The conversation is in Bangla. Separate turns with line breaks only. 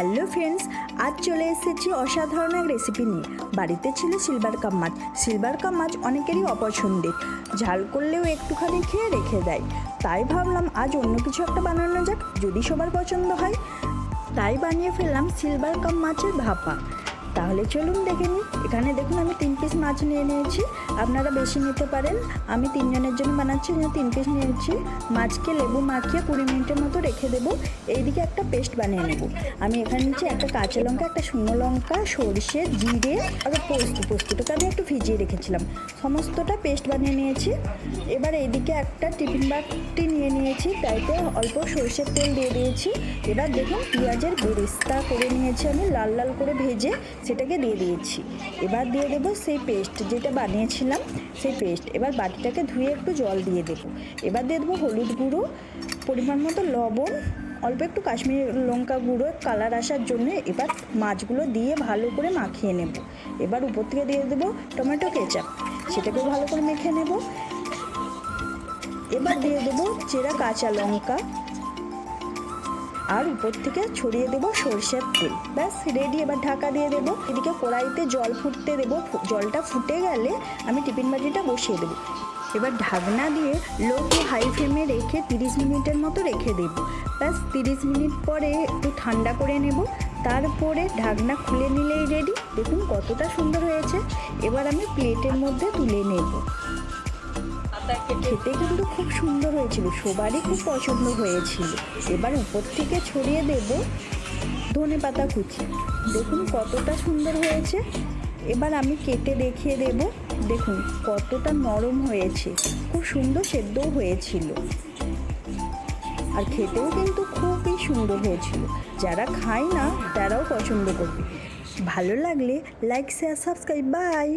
হ্যালো ফ্রেন্ডস, আজ চলে এসেছি অসাধারণ এক রেসিপি নিয়ে। বাড়িতে ছিল সিলভার কাপ মাছ। সিলভার কাপ মাছ অনেকেরই অপছন্দের, ঝাল করলেও একটুখানি খেয়ে রেখে দেয়। তাই ভাবলাম আজ অন্য কিছু একটা বানানো যাক, যদি সবার পছন্দ হয়। তাই বানিয়ে ফেললাম সিলভার কাপ মাছের ভাপা। তাহলে চলুন দেখে নিই। এখানে দেখুন আমি 3 পিস মাছ নিয়ে নিয়েছি, আপনারা বেশি নিতে পারেন। আমি 3 জনের জন্য বানাচ্ছি, 3 পিস নিয়েছি। মাছকে লেবু মাখিয়ে 20 মিনিটের মতো রেখে দেবো। এইদিকে একটা পেস্ট বানিয়ে নেব। আমি এখানে নিচ্ছি একটা কাঁচা লঙ্কা, একটা শুকনো লঙ্কা, সরষে, জিরে আর পোস্তটাকে আমি একটু ভিজিয়ে রেখেছিলাম। সমস্তটা পেস্ট বানিয়ে নিয়েছি। এবার এইদিকে একটা টিফিন বাটি নিয়ে নিয়েছি, তাইতে অল্প সরষের তেল দিয়ে দিয়েছি। এবার দেখুন পেঁয়াজের বেরেস্তা করে নিয়েছি আমি, লাল লাল করে ভেজে সেটাকে দিয়ে দিয়েছি। এবার দিয়ে দেবো সেই পেস্ট যেটা বানিয়েছিলাম, সেই পেস্ট। এবার বাটিটাকে ধুয়ে একটু জল দিয়ে দেবো। এবার দিয়ে দেবো হলুদ গুঁড়ো, পরিমাণ মতো লবণ, অল্প একটু কাশ্মীরি লঙ্কা গুঁড়ো কালার আসার জন্য। এবার মাছগুলো দিয়ে ভালো করে মাখিয়ে নেব। এবার উপর থেকে দিয়ে দেবো টমেটো কেচাপ, সেটাকেও ভালো করে মেখে নেব। এবার দিয়ে দেবো চেরা কাঁচা লঙ্কা, আর উপর থেকে ছড়িয়ে দেবো সরষের তেল। ব্যাস রেডি। এবার ঢাকা দিয়ে দেবো। এদিকে কড়াইতে জল ফুটতে দেবো। জলটা ফুটে গেলে আমি টিফিন বাটিটা বসিয়ে দেবো। এবার ঢাকনা দিয়ে লো টু হাই ফ্লেমে রেখে 30 মিনিটের মতো রেখে দেবো। ব্যাস 30 মিনিট পরে একটু ঠান্ডা করে নেব। তারপরে ঢাকনা খুলে নিলেই রেডি। দেখুন কতটা সুন্দর হয়েছে। এবার আমি প্লেটের মধ্যে তুলে নেব। খেতে কিন্তু খুব সুন্দর হয়েছিল, সবারই খুব পছন্দ হয়েছিল। এবার উপর থেকে ছড়িয়ে দেব ধনেপাতা কুচি। দেখুন কতটা সুন্দর হয়েছে। এবার আমি কেটে দেখিয়ে দেব। দেখুন কতটা নরম হয়েছে, খুব সুন্দর সেদ্ধও হয়েছিল, আর খেতেও কিন্তু খুবই সুন্দর হয়েছিল। যারা খায় না তারাও পছন্দ করবে। ভালো লাগলে লাইক, শেয়ার, সাবস্ক্রাইব। বাই।